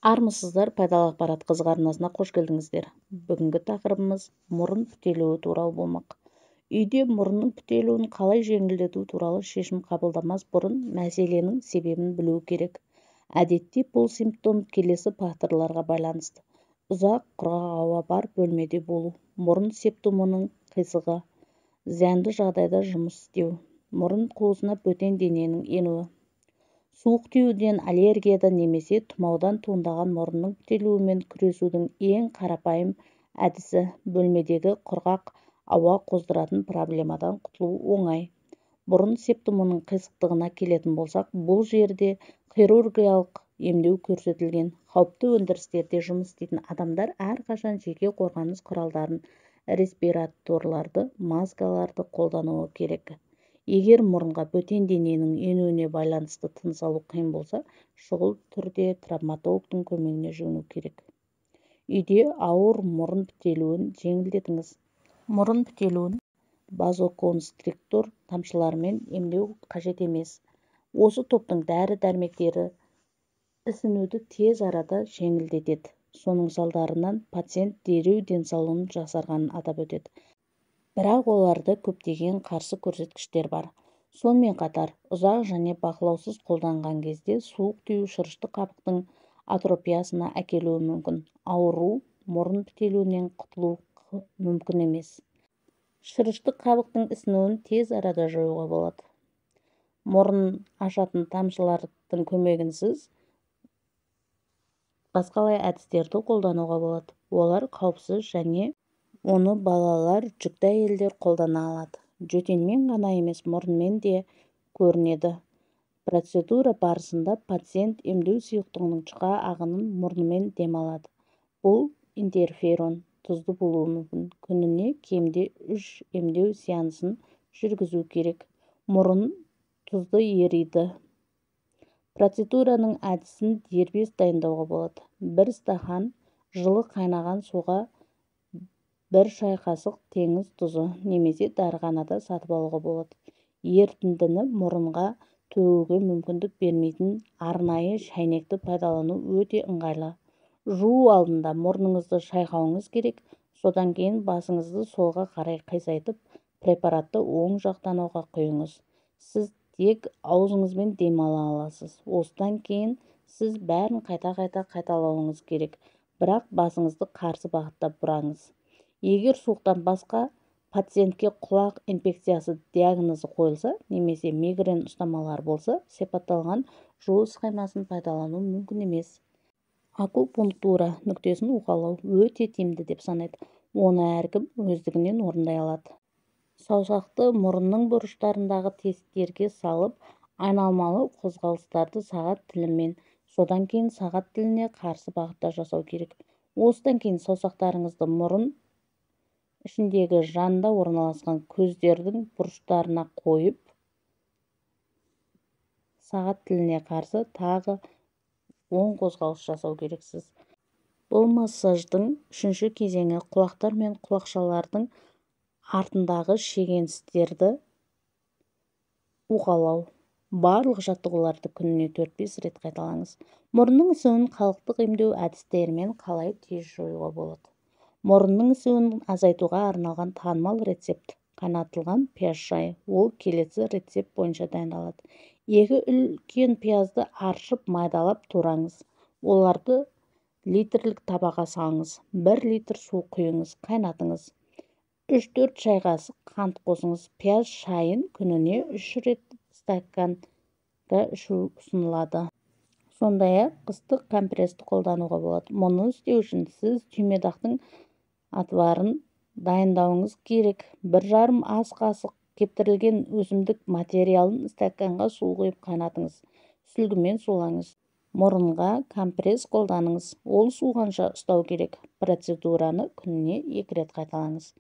Армысыздар, пайдалы ақпарат қызық арнасына қош келдіңіздер. Бүгінгі тақырыбымыз мұрын бүтелуі туралы болмақ. Үйде мұрынның бүтелуін қалай жеңілдету туралы шешім қабылдамас бұрын мәселенің себебін білу керек. Әдетте бұл симптом келесі факторларға байланысты. Ұзақ құрғақ ауа бар бөлмеде болу, мұрын септумының қисығы, зиянды жағдайда жұмыс істеу, мұрын қуысына бөтен дененің енуі. Суық тиюден, аллергиядан немесе тұмаудан туындаған мұрынның бүтелуімен күресудің ең қарапайым әдісі бөлмедегі құрғақ ауа қоздыратын проблемадан құтылу оңай. Мұрын септумының қисықтығына келетін болсақ, бұл жерде хирургиялық емдеу көрсетілген. Қауіпті өндірістерде жұмыс істейтін адамдар әрқашан жеке қорғаныс құралдарын, респираторларды, маскаларды қолдануы керек. Егер мұрынға бөтен дененің енуіне байланысты тыныс алу қиын болса, шұғыл түрде травматологтың көмегіне жүгіну керек. Үйде ауыр мұрын бүтелуін жеңілдетіңіз. Мұрын бүтелуін базоконстриктор тамшыларымен емдеу қажет емес. Осы топтың дәрі-дәрмектері ісінуді тез арада жеңілдетеді. Соның салдарынан пациент дереу денсаулығының жақсарғанын атап өтеді. Бірақ оларда көптеген қарсы көрсеткіштер бар. Сонымен қатар, ұзақ және бақылаусыз қолданған кезде суық тию шырышты қабықтың атропиясына әкелуі мүмкін. Ауру мұрын бүтелуінен құтылу мүмкін емес. Шырышты қабықтың ісінуін тез арада жоюға болады. Мұрын ашатын тамшылардың көмегінсіз басқалай әдістерді қолдануға болады. Олар қауіпсіз және оны балалар, жүкті әйелдер қолдана алады. Жөтенмен ғана емес, мұрынмен де көрінеді. Процедура барысында пациент емдеу сұйықтығының жұқа ағынын мұрнымен демалады. Бұл интерферон тұзды болуы мүмкін. Күніне кемде 3 емдеу сеансын жүргізу керек. Мұрын тұзды ериді. Процедураның әдісін дербес дайындауға болады. 1 стақан жылы қайнаған суға 1 шай қасық теңіз тұзы немесе дәріханада сатып алуға болады. Ерітіндіні мұрынға төгуге мүмкіндік бермейтін арнайы шайнекті пайдалану өте ыңғайлы. Жуу алдында мұрныңызды шайқауыңыз керек, содан кейін басыңызды солға қарай қисайтып, препаратты оң жақтануға құйыңыз. Сіз тек аузыңызбен демала аласыз. Осыдан кейін сіз бәрін қайта-қайта қайталауыңыз керек, бірақ басыңызды қарсы бағытта бұраңыз. Егер суықтан басқа пациентке құлақ инфекциясы диагнозы қойылса, немесе мигрен ұстамалар болса, сипатталған жуу схемасын пайдалану мүмкін емес. Акупунктура нүктесін уқалау өте тиімді деп санайды. Оны әркім өздігінен орындай алады. Саусақты мұрынның бұрыштарындағы тесіктерге салып, айналмалы қозғалыстарды сағат тілімен, содан кейін сағат тіліне қарсы бағытта жасау керек. Осыдан кейін саусақтарыңызды мұрын ішіндегі жанында орналасқан көздердің бұрыштарына қойып, сағат тіліне қарсы тағы оң қозғалыс жасау керексіз. Бұл массаждың 3-ші кезеңі құлақтар мен құлақшалардың артындағы шегеністерді уқалау. Барлық жаттығуларды күніне 4-5 рет қайталаңыз. Мұрынның ісуін халықтық емдеу әдістерімен қалай тез жоюға болады? Мұрынның ісуін азайтуға арналған танымал рецепт қайнатылған пияз шайы. Ол келесі рецепт бойынша дайындалады. 2 үлкен пиязды аршып майдалап тураңыз. Оларды литрлік табаға салыңыз. 1 литр су құйыңыз, қайнатыңыз. 3-4 шай қасық қант қосыңыз. Пияз шайын күніне 3 рет стаканға ішу ұсынылады. Сондай-ақ ыстық компрессті қолдануға болады. Мұны істеу үшін сіз түймедақтың отварын дайындауыңыз керек. 1,5 ас қасық кептірілген өсімдік материалын стаканға су құйып қайнатыңыз. Сүлгімен сулаңыз. Мұрынға компресс қолданыңыз. Ол суығанша ұстау керек. Процедураны күніне 2 рет қайталаңыз.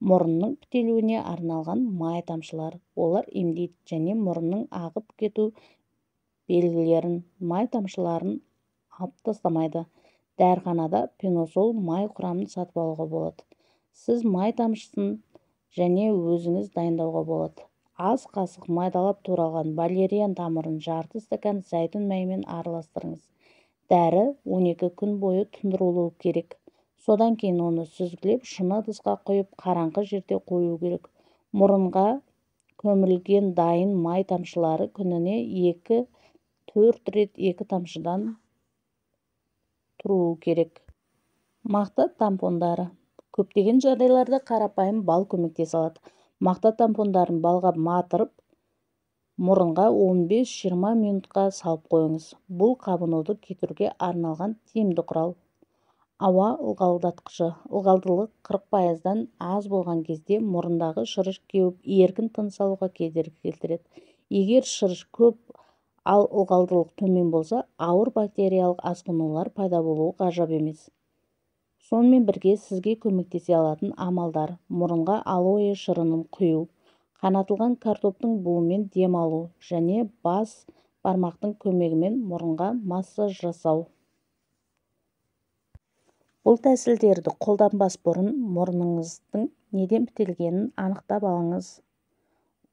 Мұрынның бүтелуіне арналған май тамшылар. Олар емдейді және мұрынның ағып кету белгілерін, май тамшыларын алып тастамайды. Дәріханада пеносол май құрамын сатып алуға болады. Сіз май тамшысын және өзіңіз дайындауға болады. Ас қасық майдалап туралған валериан тамырын жарты стакан зәйтүн майымен араластырыңыз. Дәрі 12 күн бойы тұндырылуы керек. Содан кейін оны сүзгілеп, шыны ыдысқа құйып, қараңғы жерде қою керек. Мұрынға көмілген дайын май тамшылары күніне 2-4 рет 2 тамшыдан тұруы керек. Мақта тампондары. Көптеген жағдайларда қарапайым бал көмектесе алады. Мақта тампондарын балға матырып, мұрынға 15-20 минутқа салып қойыңыз. Бұл қабынуды кетіруге арналған тиімді құрал. Ауа ылғалдатқышы. Ылғалдылық 40%-дан аз болған кезде мұрындағы шырыш кеуіп, еркін тыныс алуға кедергі келтіреді. Егер шырыш көп, ал ылғалдылық төмен болса, ауыр бактериялық асқынулар пайда болуы ғажап емес. Сонымен бірге сізге көмектесе алатын амалдар: мұрынға алоэ шырынын құю, қанатылған картоптың буымен дем алу және бас бармақтың көмегімен мұрынға массаж жасау. Бұл тәсілдерді қолданбас бұрын мұрныңыздың неден бітелгенін анықтап алыңыз.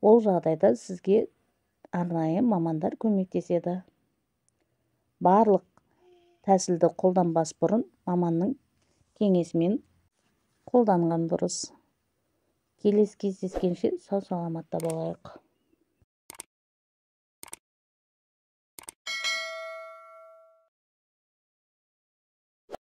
Ол жағдайда сізге арнайы мамандар көмектеседі. Барлық тәсілді қолданбас бұрын маманның кеңесімен қолданған дұрыс. Келесі кездескенше сау саламатта болайық.